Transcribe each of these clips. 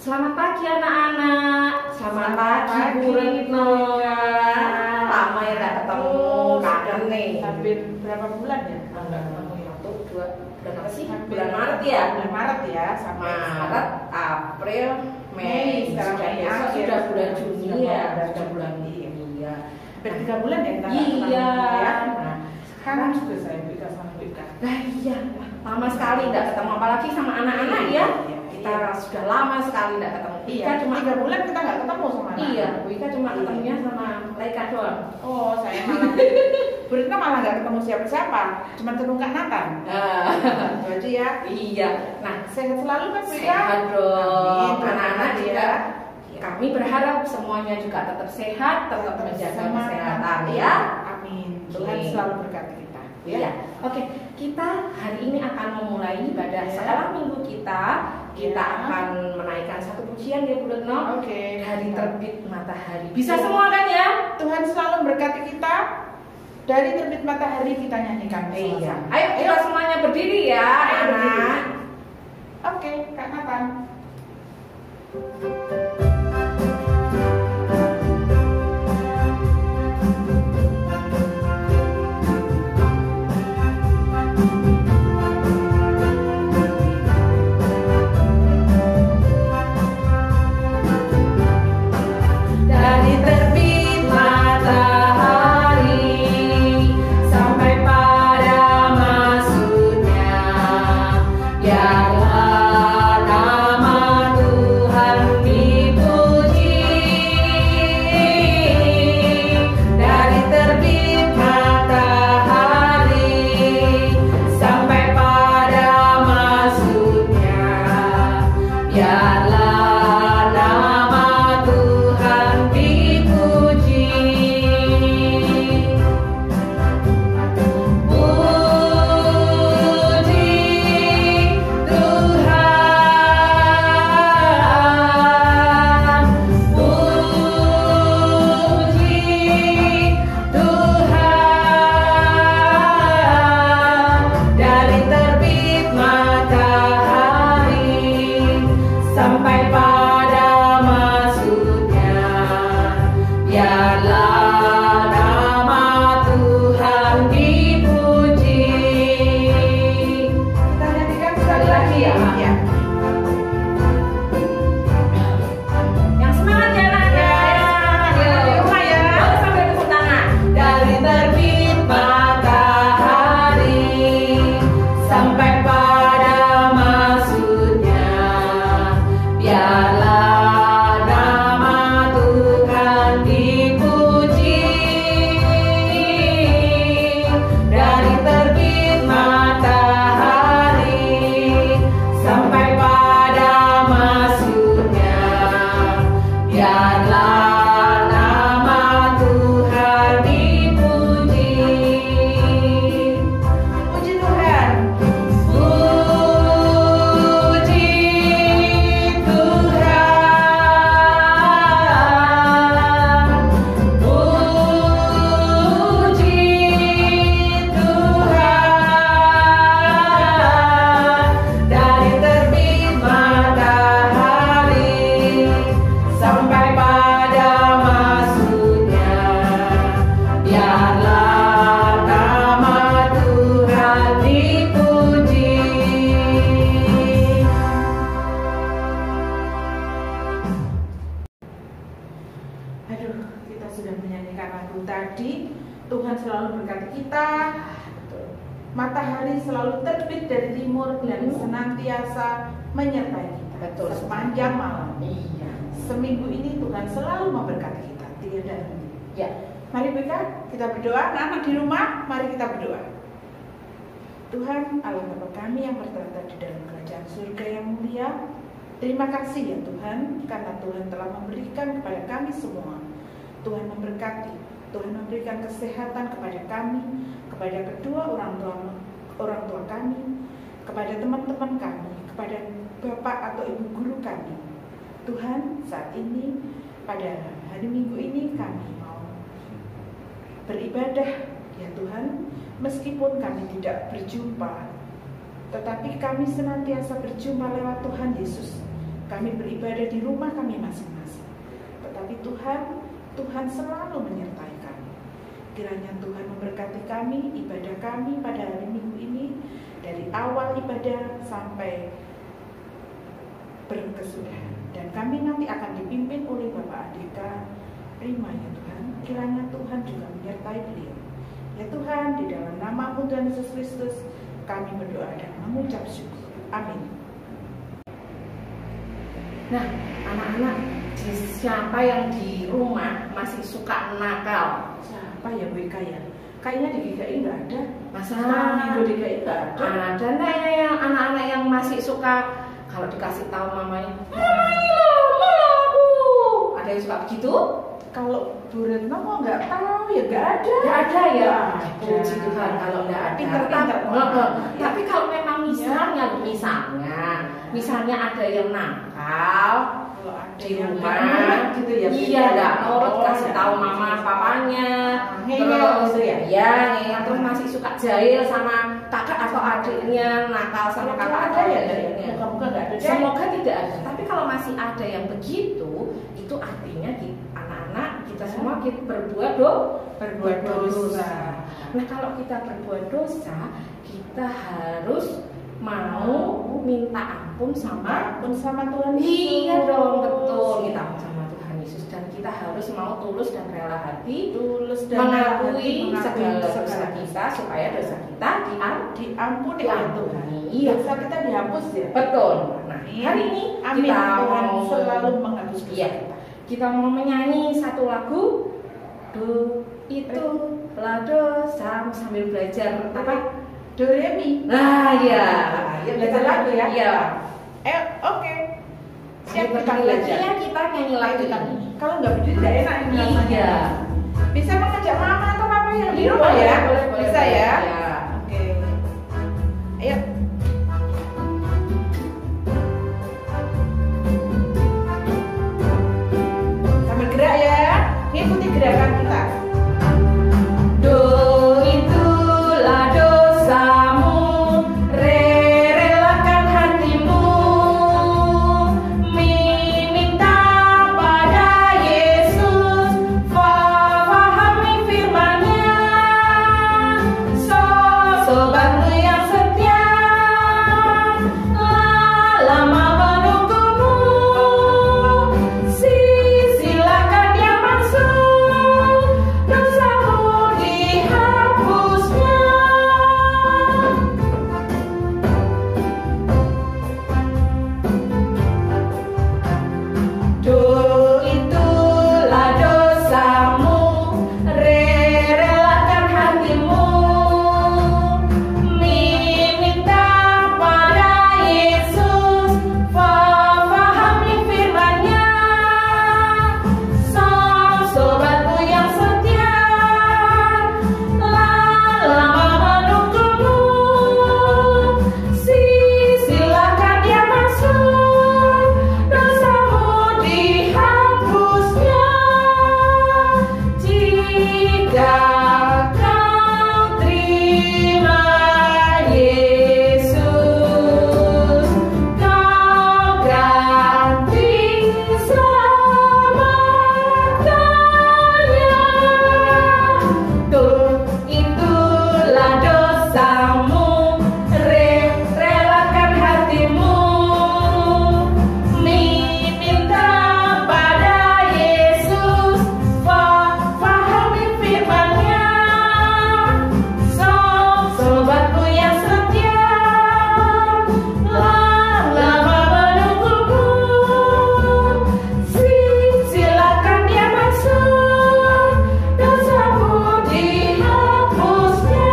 Selamat pagi anak-anak. Selamat pagi Bu Retno. Lama ya nggak ketemu, kangen nih. Hampir berapa bulan ya? Nggak ketemu ya. Tuh, bulan apa sih? Hampir Bulan Maret ya. Bulan Maret ya. Sampai Maret, April, Mei. Sekarang Sudah Mei besok akhir. sudah bulan Juni ya. Sudah Sudah bulan Juni ya. hampir 3 bulan ya kita nggak ketemu Iya. ya. Nah, Kangen juga saya Bika sama Bika. Nah iya, lama sekali nggak ketemu, apalagi sama anak-anak ya. Kita sudah lama sekali nggak ketemu. Iya, Ika cuma 3 bulan kita nggak ketemu sama anak. Iya, Bu Ika cuma ketemunya sama Laika doang. Oh, saya malah Bu Retno malah nggak ketemu siapa-siapa, cuma ketemu Kak Nathan. Jadi ya. Iya. Nah, Sehat selalu kan Bika? sehat dong. Amin. Anak-anak Ya. juga. Kami berharap semuanya juga tetap sehat, tetap menjaga Semangat. kesehatan ya. Amin. Tuhan Amin. selalu berkati kita. Iya. Oke, kita hari ini akan memulai ibadah. Ya. Setelah minggu kita Ya. akan menaikkan satu pujian ya Bu Retno. Oke. Dari terbit matahari. Bisa Ya. semua kan ya? Tuhan selalu berkati kita. Dari terbit matahari kita nyanyikan Iya. bersama-sama. Ayo kita semuanya berdiri ya, Ayo berdiri. anak. Oke, Kak Nathan. Dari terbit matahari sampai pada maksudnya, biarlah nama Tuhan dipuji. Dari terbit matahari sampai pada maksudnya, biarlah nama Tuhan dipuji. Puji Tuhan. Dari terbit matahari sampai pada maksudnya, biarlah nama Tuhan dipuji. Kita nyanyikan Sekali lagi ya. Ya. Yang semangat ya anak-anak. Ya, Di rumah ya. Boleh sambil tepuk tangan. Dari terbit matahari sampai pada maksudnya, biarlah nama Tuhan dipuji. Dari terbit matahari sampai pada maksudnya, biarlah nama Tuhan dipuji. Puji Tuhan. Puji Tuhan. Puji Tuhan. Dari terbit matahari sampai pada maksudnya, biarlah nama Tuhan dipuji. Aduh, kita sudah menyanyikan lagu tadi. Tuhan selalu berkati kita. Matahari selalu terbit dari timur dan senantiasa menyertai kita Betul. sepanjang malam. Iya. Seminggu ini Tuhan selalu memberkati kita. Tiada henti. Ya. Mari Bika, kita berdoa. Anak-anak di rumah, mari kita berdoa. Tuhan Allah Bapa kami yang bertata di dalam kerajaan surga yang mulia, terima kasih ya Tuhan, karena Tuhan telah memberikan kepada kami semua. Tuhan memberkati, Tuhan memberikan kesehatan kepada kami, kepada kedua orang tua kami, kepada teman-teman kami, kepada bapak atau ibu guru kami. Tuhan, saat ini pada hari Minggu ini kami mau beribadah ya Tuhan, meskipun kami tidak berjumpa, tetapi kami senantiasa berjumpa lewat Tuhan Yesus. kami beribadah di rumah kami masing-masing. Tetapi Tuhan selalu menyertai kami. Kiranya Tuhan memberkati kami, ibadah kami pada hari Minggu ini, dari awal ibadah sampai berkesudahan. Dan kami nanti akan dipimpin oleh Bapak Andika Prima ya Tuhan. Kiranya Tuhan juga menyertai beliau. Ya Tuhan, di dalam nama-Mu Tuhan Yesus Kristus, kami berdoa dan mengucap syukur. Amin. Nah, anak-anak, siapa yang di rumah masih suka nakal? Siapa ya Bu Ika ya? Kayaknya di GKI nggak ada. Masa Minggu DKI nggak ada. Ada yang anak-anak yang masih suka kalau dikasih tahu mamanya, mama aku. Ada yang suka begitu? Kalau Bu Retno mau nggak tahu ya nggak ada. Nggak ada ya. Nggak ada. Puji Tuhan kalau nggak ada. Pinter-pinter. Tapi kalau memang misalnya ada yang nakal Kalau ada di yang rumah nggak nurut gitu ya. iya nggak nurut kasih tahu mama papanya, Ngeyel terus gitu ya. iya ngeyel, terus masih suka jahil sama kakak atau adiknya, nakal sama kakak atau ada ya. adiknya. Moga-moga nggak ada. Semoga tidak ada. Tapi kalau masih ada yang begitu, itu artinya anak-anak kita semua kita berbuat dosa. Nah, kalau kita berbuat dosa, kita harus mau minta ampun sama Tuhan Yesus. Iya dong, betul. Minta ampun sama Tuhan Yesus, dan kita harus mau tulus dan rela hati mengakui segala dosa kita supaya dosa kita diampuni oleh Tuhan. Iya. Dosa kita dihapus ya. Betul. Nah, hari ini Amin. kita Tuhan mau selalu menghapus dosa iya, kita. kita mau menyanyi satu lagu. Do itulah dosa, sambil belajar apa? Do re mi. Nah, iya. Ya, belajar lagu ya. Iya. Oke. Siap kita Pertama belajar. kalinya kita nyanyi lagu ini. Kalau nggak berdiri tidak enak ini rasanya. Iya. Bisa mengajak mama atau papa yang di rumah ya? Boleh, Bisa ya? Iya. Oke. Ayo. Sambil gerak ya. Ikuti gerakan kita. Do itulah dosamu, relakan hatimu, minta pada Yesus, fahami firman-Nya, sobatmu yang setia, lama menunggumu, silakan dia masuk, dosamu dihapusnya. Do itulah dosamu, relakan hatimu, minta pada Yesus, fahami firman-Nya, sobatmu yang setia, lama menunggumu, silakan dia masuk, dosamu dihapusnya. Jika kau terima Yesus, kau ganti selamanya. Tuh itulah dosamu, relakan hatimu, minta pada Yesus, fahami firman-Nya, sobatmu yang setia, lama menunggumu, silakan dia masuk, dosamu dihapusnya.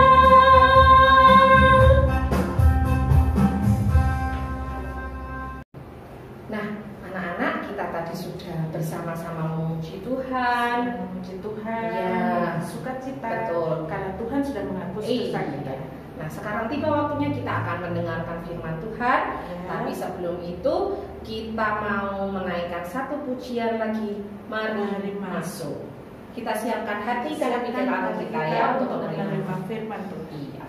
Nah, anak-anak, kita tadi sudah bersama-sama memuji Tuhan. Memuji Tuhan. Iya. Sukacita. Betul. Karena Tuhan sudah menghapus dosa kita. Nah, sekarang tiba waktunya kita akan mendengarkan firman Tuhan. Ya. Tapi sebelum itu, kita mau menaikkan satu pujian lagi. Mari masuk. Kita siapkan hati dan pikiran kita ya untuk menerima firman Tuhan. Iya.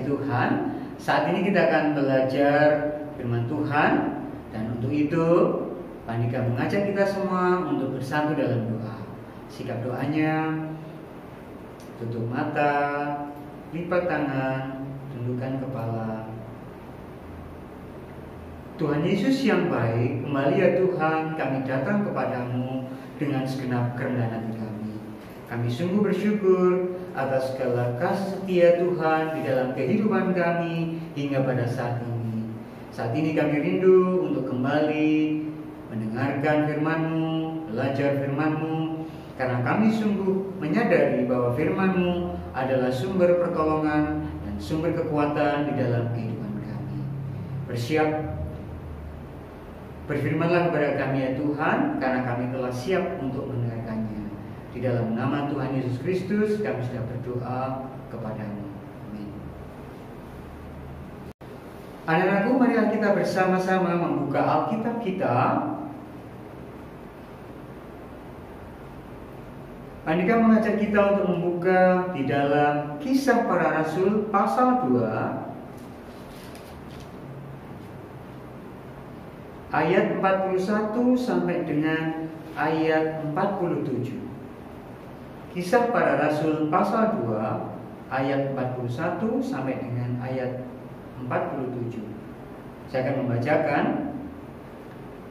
Tuhan, saat ini kita akan belajar firman Tuhan. Dan untuk itu Pak Andika mengajak kita semua untuk bersatu dalam doa. Sikap doanya, tutup mata, lipat tangan, tundukkan kepala. Tuhan Yesus yang baik, kembali ya Tuhan, kami datang kepadamu dengan segenap kerendahan hati kami. Kami sungguh bersyukur atas segala kasih setia Tuhan di dalam kehidupan kami hingga pada saat ini. Saat ini kami rindu untuk kembali mendengarkan firman-Mu, belajar firman-Mu, karena kami sungguh menyadari bahwa firman-Mu adalah sumber pertolongan dan sumber kekuatan di dalam kehidupan kami. Berfirmanlah kepada kami ya Tuhan, karena kami telah siap untuk mendengarkannya. Di dalam nama Tuhan Yesus Kristus kami sudah berdoa kepadamu. Amin. Anak-anakku, marilah kita bersama-sama membuka Alkitab kita. Andika mengajak kita untuk membuka di dalam Kisah Para Rasul pasal 2 ayat 41 sampai dengan ayat 47. Kisah Para Rasul pasal 2 ayat 41 sampai dengan ayat 47. Saya akan membacakan.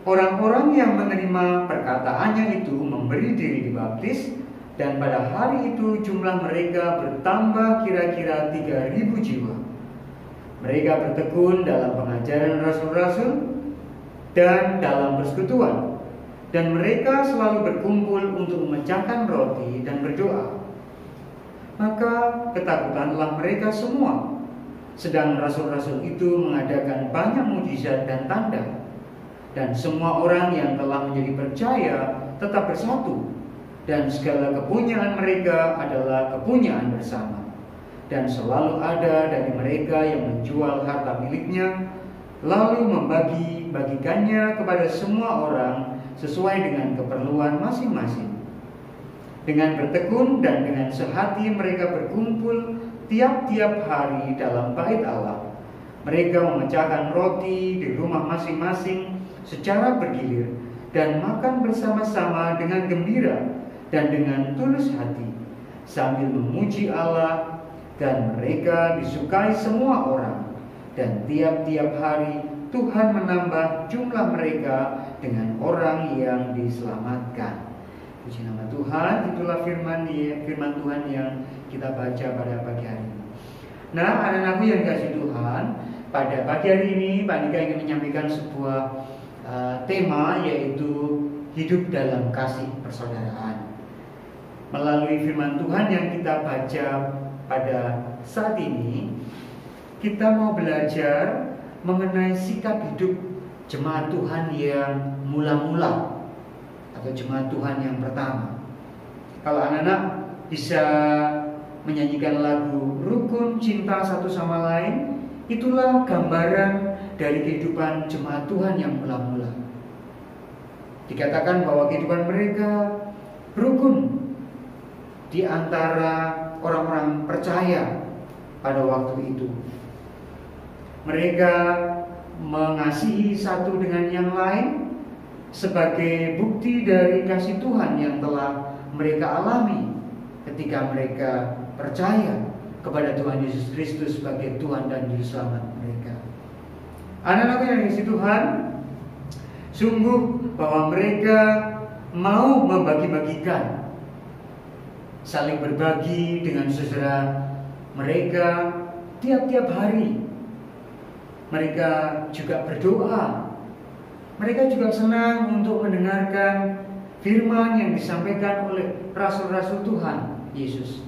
Orang-orang yang menerima perkataannya itu memberi diri dibaptis, dan pada hari itu jumlah mereka bertambah kira-kira 3.000 jiwa. Mereka bertekun dalam pengajaran rasul-rasul dan dalam persekutuan, dan mereka selalu berkumpul untuk memecahkan roti dan berdoa. Maka ketakutanlah mereka semua. Sedang rasul-rasul itu mengadakan banyak mukjizat dan tanda, dan semua orang yang telah menjadi percaya tetap bersatu, dan segala kepunyaan mereka adalah kepunyaan bersama. Dan selalu ada dari mereka yang menjual harta miliknya, lalu membagi-bagikannya kepada semua orang sesuai dengan keperluan masing-masing. Dengan bertekun dan dengan sehati mereka berkumpul tiap-tiap hari dalam bait Allah. Mereka memecahkan roti di rumah masing-masing secara bergilir dan makan bersama-sama dengan gembira dan dengan tulus hati, sambil memuji Allah, dan mereka disukai semua orang. Dan tiap-tiap hari Tuhan menambah jumlah mereka dengan orang yang diselamatkan. Puji nama Tuhan. Itulah firman Tuhan yang kita baca pada pagi hari ini. Nah, anak-anakku yang dikasihi Tuhan, pada pagi hari ini Pak Andika ingin menyampaikan sebuah tema, yaitu hidup dalam kasih persaudaraan. Melalui firman Tuhan yang kita baca pada saat ini, kita mau belajar mengenai sikap hidup jemaat Tuhan yang mula-mula atau jemaat Tuhan yang pertama. Kalau anak-anak bisa menyanyikan lagu Rukun Cinta Satu Sama Lain, itulah gambaran dari kehidupan jemaat Tuhan yang mula-mula. Dikatakan bahwa kehidupan mereka rukun di antara orang-orang percaya pada waktu itu. Mereka mengasihi satu dengan yang lain sebagai bukti dari kasih Tuhan yang telah mereka alami ketika mereka percaya kepada Tuhan Yesus Kristus sebagai Tuhan dan Juru Selamat mereka. Anak-anak yang dikasihi Tuhan, sungguh bahwa mereka mau membagi-bagikan, saling berbagi dengan saudara mereka tiap-tiap hari. Mereka juga berdoa. Mereka juga senang untuk mendengarkan firman yang disampaikan oleh rasul-rasul Tuhan Yesus.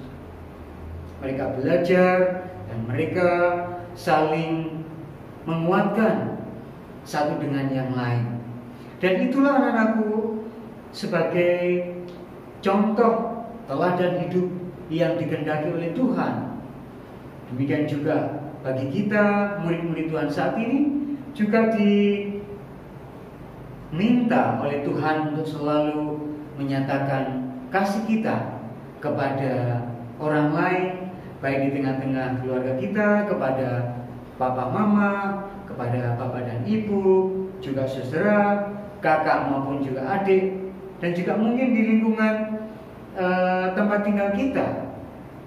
Mereka belajar dan mereka saling menguatkan satu dengan yang lain. Dan itulah anak-anakku sebagai contoh teladan hidup yang dikehendaki oleh Tuhan. Demikian juga bagi kita murid-murid Tuhan saat ini juga diminta oleh Tuhan untuk selalu menyatakan kasih kita kepada orang lain baik di tengah-tengah keluarga kita, kepada papa mama, kepada bapak dan ibu, juga saudara, kakak maupun juga adik, dan juga mungkin di lingkungan tempat tinggal kita,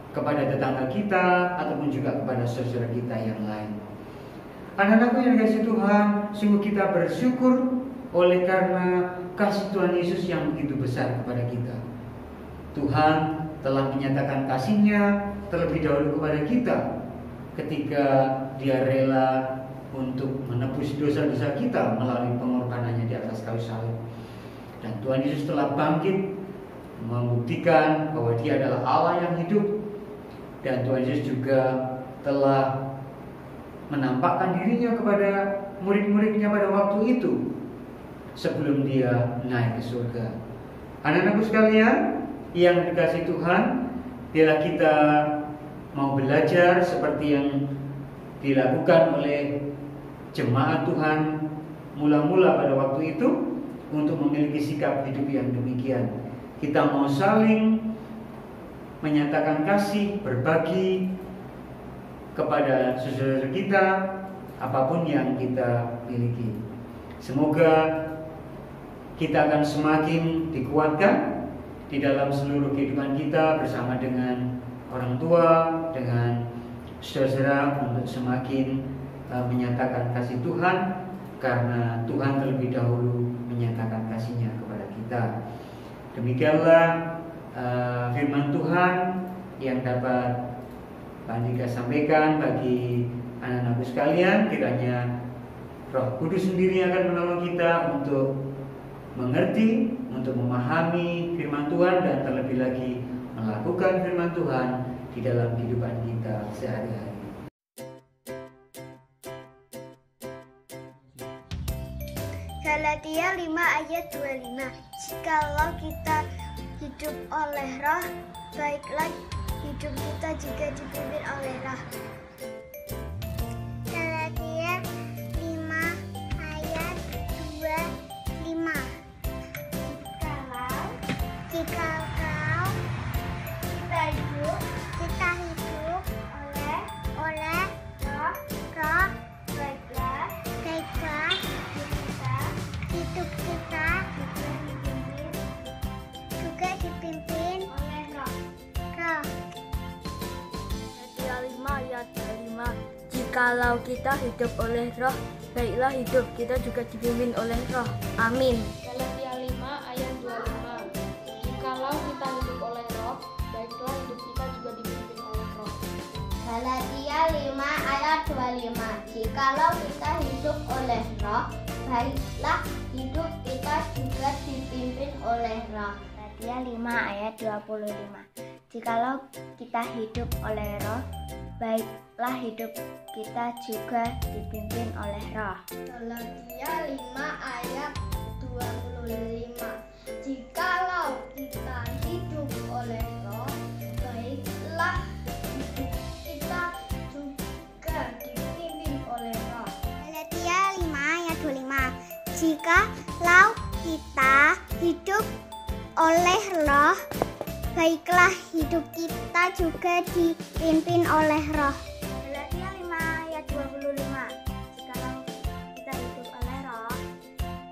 kepada tetangga kita ataupun juga kepada saudara kita yang lain. Anak-anakku yang dikasihi Tuhan, sungguh kita bersyukur oleh karena kasih Tuhan Yesus yang begitu besar kepada kita. Tuhan telah menyatakan kasih-Nya terlebih dahulu kepada kita ketika Dia rela untuk menebus dosa-dosa kita melalui pengorbanannya di atas kayu salib. Dan Tuhan Yesus telah bangkit membuktikan bahwa Dia adalah Allah yang hidup. Dan Tuhan Yesus juga telah menampakkan dirinya kepada murid-muridnya pada waktu itu sebelum Dia naik ke surga. Anak-anakku sekalian yang dikasihi Tuhan, biarlah kita mau belajar seperti yang dilakukan oleh jemaat Tuhan mula-mula pada waktu itu untuk memiliki sikap hidup yang demikian. Kita mau saling menyatakan kasih, berbagi kepada saudara kita apapun yang kita miliki. Semoga kita akan semakin dikuatkan di dalam seluruh kehidupan kita bersama dengan orang tua, dengan saudara untuk semakin menyatakan kasih Tuhan, karena Tuhan terlebih dahulu menyatakan kasih-Nya kepada kita. Demikianlah firman Tuhan yang dapat Pak Andika sampaikan bagi anak-anakku sekalian. Kiranya Roh Kudus sendiri akan menolong kita untuk mengerti, untuk memahami firman Tuhan, dan terlebih lagi melakukan firman Tuhan di dalam kehidupan kita sehari-hari. Galatia 5 ayat 25. Jikalau kita hidup oleh Roh, baiklah hidup kita juga dipimpin oleh Roh. Galatia 5 ayat 25. Jikalau kita hidup oleh Roh, baiklah hidup kita juga dipimpin oleh Roh. Galatia 5 ayat 25. Jikalau kita hidup oleh Roh, baiklah hidup kita juga dipimpin oleh Roh. Amin. Galatia 5 ayat 25. Jikalau kita hidup oleh Roh, baiklah hidup kita juga dipimpin oleh Roh. Galatia 5 ayat 25. Jikalau kita hidup oleh Roh, baiklah hidup kita juga dipimpin oleh Roh. Galatia 5 ayat 25. Jikalau kita hidup oleh Roh, baiklah hidup kita juga dipimpin oleh Roh. Galatia 5 ayat 25. Jikalau kita hidup oleh Roh, baiklah hidup kita juga dipimpin oleh Roh. Galatia 5 ayat 25. Jikalau kita hidup oleh Roh, baiklah hidup kita juga dipimpin oleh Roh. Galatia 5 ayat 25. Jikalau kita hidup oleh Roh,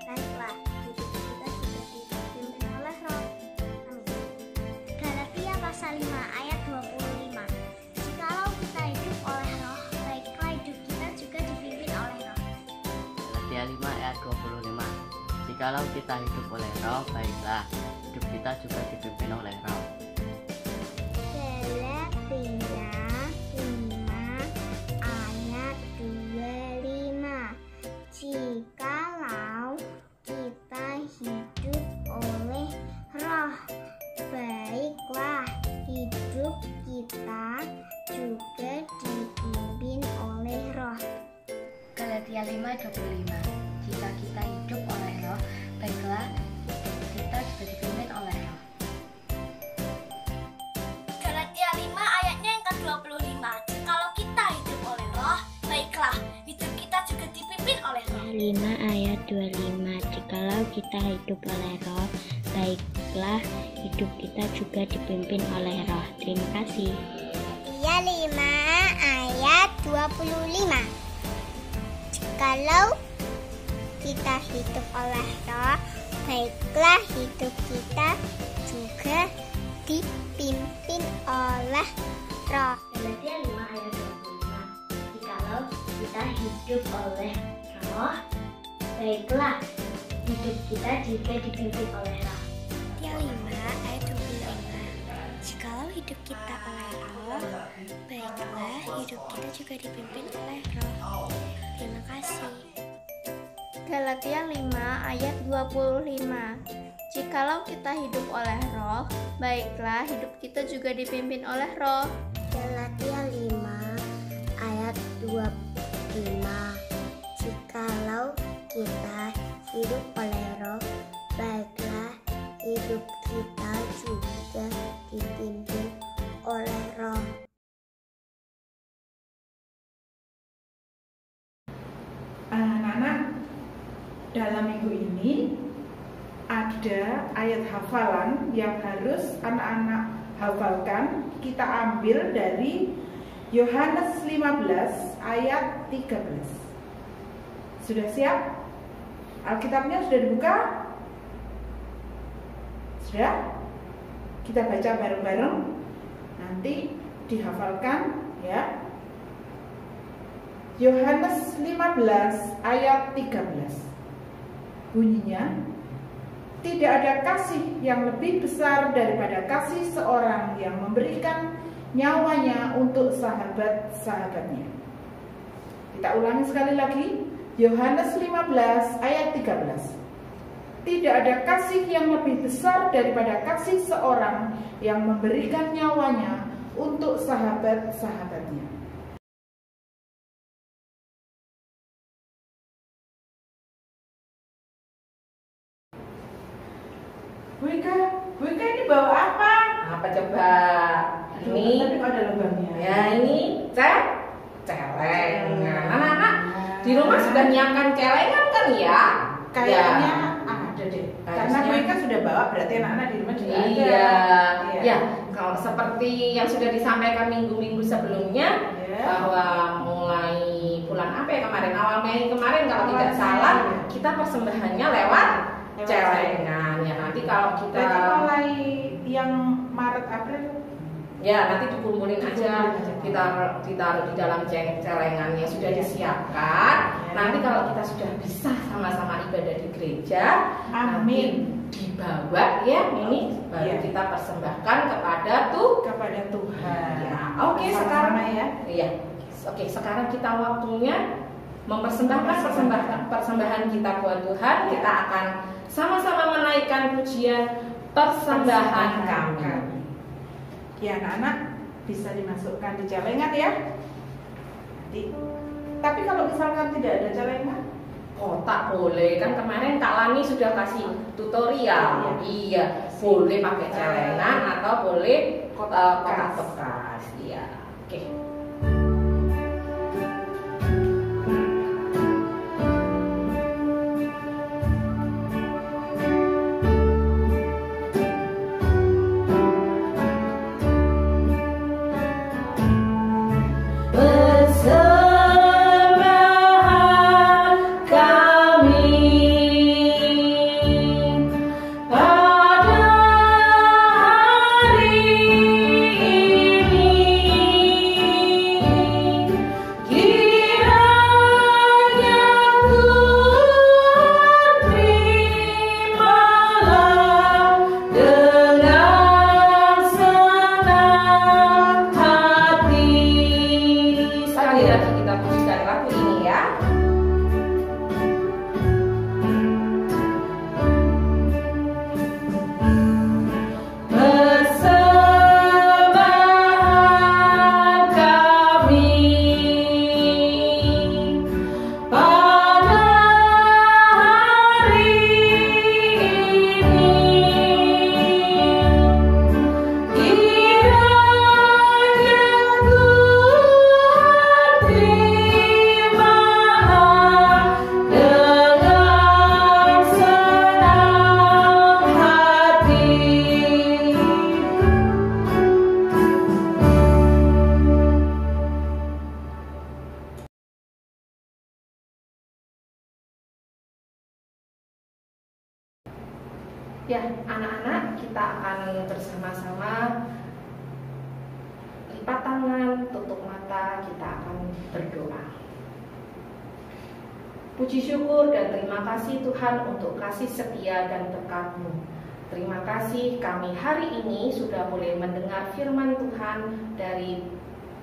baiklah hidup kita juga dipimpin oleh Roh. Amin. Galatia pasal 5 ayat 25. Jikalau kita hidup oleh Roh, baiklah hidup kita juga dipimpin oleh Roh. Galatia 5 ayat 25. Jikalau kita hidup oleh Roh, baiklah hidup kita juga dipimpin oleh Roh. Galatia 5 ayat 25. Jikalau kita hidup oleh Roh, baiklah hidup kita juga dipimpin oleh Roh. Galatia 5:25. Jika kita hidup oleh Roh, baiklah kita juga dipimpin oleh Roh. Galatia 5 ayatnya yang ke-25. Jikalau kita hidup oleh Roh, baiklah hidup kita juga dipimpin oleh Roh. 5 ayat 25. Jikalau kita hidup oleh Roh, baiklah hidup kita juga dipimpin oleh Roh. Terima kasih. Galatia 5 ayat 25. Jikalau kita hidup oleh Roh, baiklah hidup kita juga dipimpin oleh Roh. Galatia 5 ayat 25. Jikalau kita hidup oleh Roh, baiklah hidup kita juga dipimpin oleh Roh. Galatia 5 ayat 25. Jikalau hidup kita oleh Roh, baiklah hidup kita juga dipimpin oleh Roh. Terima kasih. Galatia 5 ayat 25. Jikalau kita hidup oleh Roh, baiklah hidup kita juga dipimpin oleh Roh. Galatia 5 ayat 25. Jikalau kita hidup oleh Roh, baiklah hidup kita juga dipimpin oleh Roh. Anak-anak, dalam minggu ini ada ayat hafalan yang harus anak-anak hafalkan. Kita ambil dari Yohanes 15 ayat 13. Sudah siap? Alkitabnya sudah dibuka? Sudah? Kita baca bareng-bareng. Nanti dihafalkan ya. Yohanes 15 ayat 13. Bunyinya, tidak ada kasih yang lebih besar daripada kasih seorang yang memberikan nyawanya untuk sahabat-sahabatnya. Kita ulangi sekali lagi, Yohanes 15 ayat 13. Tidak ada kasih yang lebih besar daripada kasih seorang yang memberikan nyawanya untuk sahabat-sahabatnya. Bu Ika ini bawa apa? Apa coba? Ini Tapi ada lubangnya. ya ini celengan. Anak-anak di rumah sudah nyiapkan celengan kan ya? Kayaknya ada deh. Karena Bu Harusnya. Ika sudah bawa, berarti anak-anak di rumah juga ada. Iya. Iya. Ya, kalau seperti yang sudah disampaikan minggu-minggu sebelumnya Iya. bahwa mulai bulan apa ya kemarin, awal Mei kemarin kalau Awal tidak Mei. salah, kita persembahannya lewat celengan. Ya nanti kalau kita Berarti mulai yang Maret April ya nanti dikumpulin aja, Dikumpulin aja. ditaruh di dalam celengannya sudah Iya. disiapkan. Iya. Nanti kalau kita sudah bisa sama-sama ibadah di gereja, Amin. nanti dibawa ya ini baru Iya. kita persembahkan kepada kepada Tuhan. Ya, oke, Sama-sama sekarang ya. Iya. Oke, sekarang kita waktunya mempersembahkan persembahan kita buat Tuhan. Ya. Kita akan sama-sama menaikkan pujian persembahan kami. Ya anak-anak bisa dimasukkan di celengan ya. Nanti. Tapi kalau misalkan tidak ada celengan, Kotak boleh, kan kemarin Kak Lani sudah kasih tutorial. Iya, boleh pakai celengan atau boleh kotak bekas. Iya. Oke. Persembahan kami pada hari ini Ya, anak-anak, kita akan bersama-sama lipat tangan, tutup mata, kita akan berdoa. Puji syukur dan terima kasih Tuhan untuk kasih setia dan berkat-Mu. Terima kasih kami hari ini sudah boleh mendengar firman Tuhan dari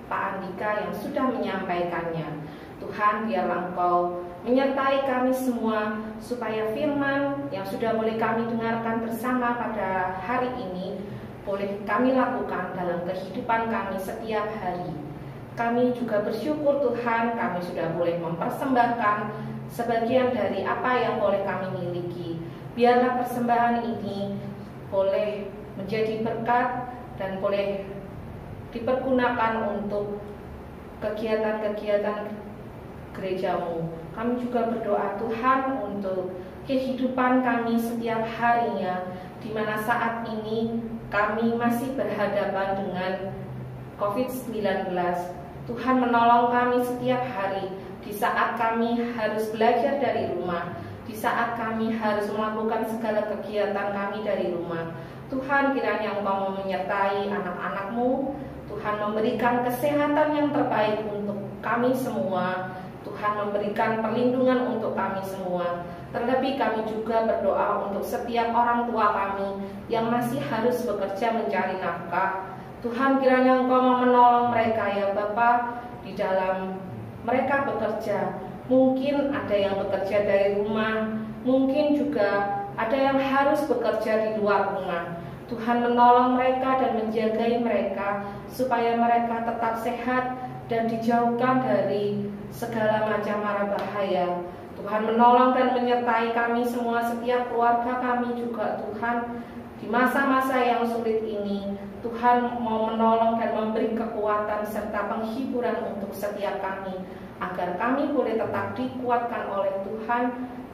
Pak Andika yang sudah menyampaikannya. Tuhan, biarlah Engkau menyertai kami semua supaya firman yang sudah boleh kami dengarkan bersama pada hari ini boleh kami lakukan dalam kehidupan kami setiap hari. Kami juga bersyukur Tuhan, kami sudah boleh mempersembahkan sebagian dari apa yang boleh kami miliki. Biarlah persembahan ini boleh menjadi berkat dan boleh dipergunakan untuk kegiatan-kegiatan gereja-Mu. Kami juga berdoa Tuhan untuk kehidupan kami setiap harinya, di mana saat ini kami masih berhadapan dengan COVID-19. Tuhan menolong kami setiap hari, di saat kami harus belajar dari rumah, di saat kami harus melakukan segala kegiatan kami dari rumah. Tuhan, kiranya Engkau menyertai anak-anak-Mu. Tuhan memberikan kesehatan yang terbaik untuk kami semua. Tuhan memberikan perlindungan untuk kami semua. Terlebih kami juga berdoa untuk setiap orang tua kami yang masih harus bekerja mencari nafkah. Tuhan, kiranya Engkau menolong mereka ya Bapa, di dalam mereka bekerja. Mungkin ada yang bekerja dari rumah, mungkin juga ada yang harus bekerja di luar rumah. Tuhan menolong mereka dan menjagai mereka supaya mereka tetap sehat dan dijauhkan dari segala macam mara bahaya. Tuhan menolong dan menyertai kami semua, setiap keluarga kami juga Tuhan. Di masa-masa yang sulit ini, Tuhan mau menolong dan memberi kekuatan serta penghiburan untuk setiap kami, agar kami boleh tetap dikuatkan oleh Tuhan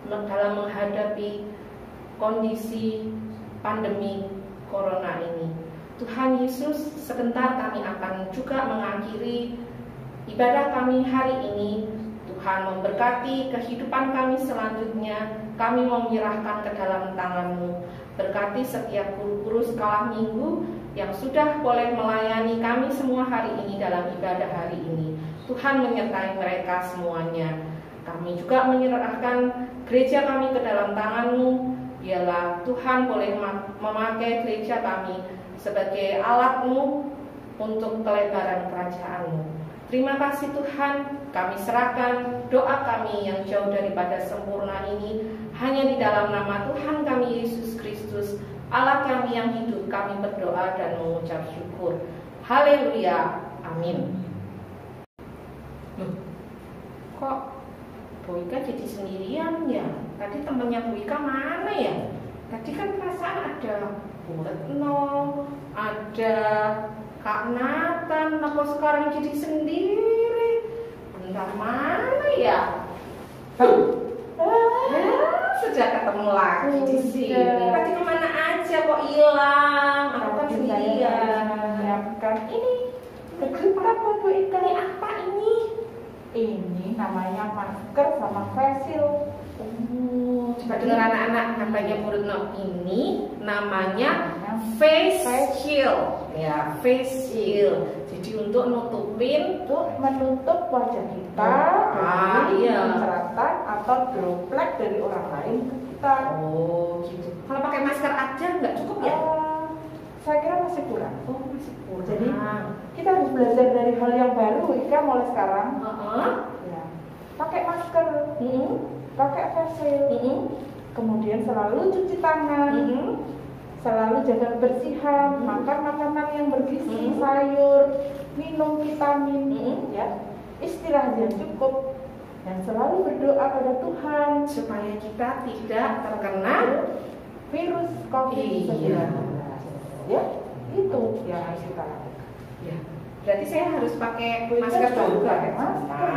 dalam menghadapi kondisi pandemi Corona ini. Tuhan Yesus, sebentar kami akan juga mengakhiri ibadah kami hari ini. Tuhan memberkati kehidupan kami selanjutnya. Kami mau menyerahkan ke dalam tangan-Mu. Berkati setiap guru-guru sekolah minggu yang sudah boleh melayani kami semua hari ini dalam ibadah hari ini. Tuhan menyertai mereka semuanya. Kami juga menyerahkan gereja kami ke dalam tangan-Mu. Biarlah Tuhan boleh memakai gereja kami sebagai alat-Mu untuk kelebaran kerajaan-Mu. Terima kasih Tuhan, kami serahkan doa kami yang jauh daripada sempurna ini hanya di dalam nama Tuhan kami Yesus Kristus, Allah kami yang hidup. Kami berdoa dan mengucap syukur. Haleluya, amin. Kok Boyka jadi sendirian ya? Tadi temannya Boyka mana ya? Tadi kan perasaan ada Bu Retno, ada Kak Nathan, kok sekarang jadi sendiri? Bentar mana ya? Sejak ketemu lagi di sini. Tadi kemana aja kok hilang? Aku kan sendirian. Menyiapkan Ini kejutan buat Bu Ika. ini apa ini? Ini namanya masker sama face shield. Coba dengar anak-anak, katanya Bu Retno, ini namanya face shield. Ya, face shield. Jadi untuk nutupin, Untuk menutup wajah kita dari iya. jeratan atau droplet dari orang lain ke kita. Oh, gitu. Kalau pakai masker aja nggak cukup ya? Saya kira masih kurang. Oh, masih kurang. Jadi kita harus belajar dari hal yang baru, Ika, mulai sekarang. Ya. Pakai masker, pakai face shield, kemudian selalu cuci tangan, selalu jaga kebersihan, makan makanan yang bergizi, sayur, minum vitamin, ya, istirahat yang cukup, dan selalu berdoa pada Tuhan supaya kita tidak terkena virus COVID-19. Iya. Ya, itu yang harus kita lakukan. Ya. Berarti saya harus pakai Kita masker juga. pakai masker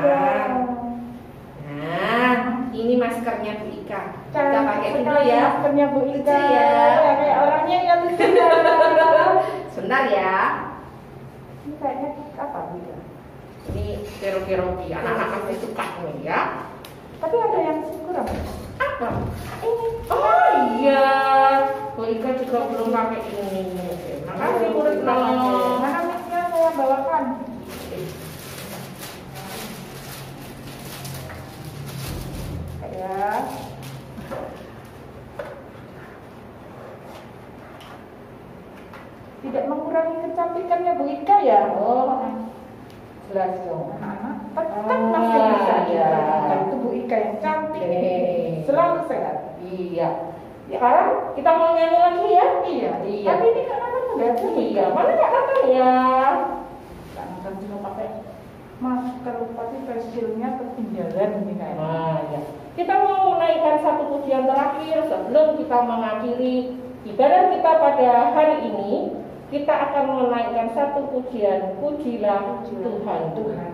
dong. Nah, ini maskernya Bu Ika. Kita Cantik pakai dulu sekali ya. maskernya Bu Ika. Lucu ya. Kayak orangnya yang lucu ya. Sebentar ya. Ini kayaknya apa Bu Ika? Ini keroki anak-anak pasti suka nih ya. Tapi ada yang kurang. Apa? Ini. Oh iya. Bu Ika juga belum pakai ini. Makasih murid Mana mic-nya saya bawakan. Ya. Tidak mengurangi kecantikannya Bu Ika ya? Oh, jelas dong. Anak-anak tetap masih bisa ya. Itu Bu Ika yang cantik, Selalu sehat. Iya. Sekarang kita mau nyanyi lagi ya? Iya. Iya. Tapi ini kan anak udah Iya. Mana Kak Nathan ya? Kak Nathan cuma pakai masker, tapi face shield-nya ketinggalan ini kayaknya. Nah, ya. Kita mau menaikkan satu pujian terakhir sebelum kita mengakhiri ibadah kita pada hari ini. Kita akan menaikkan satu pujian, pujilah Tuhan. Tuhan.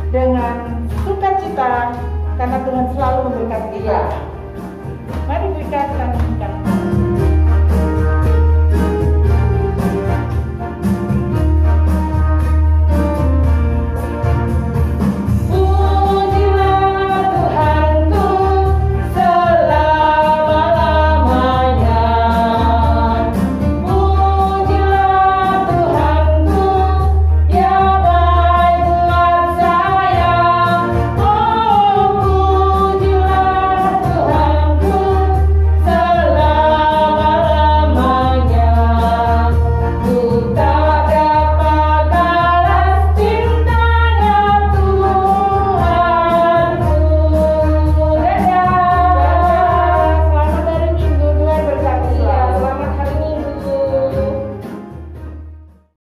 Dengan sukacita karena Tuhan selalu memberkati kita. Mari kita nyanyikan.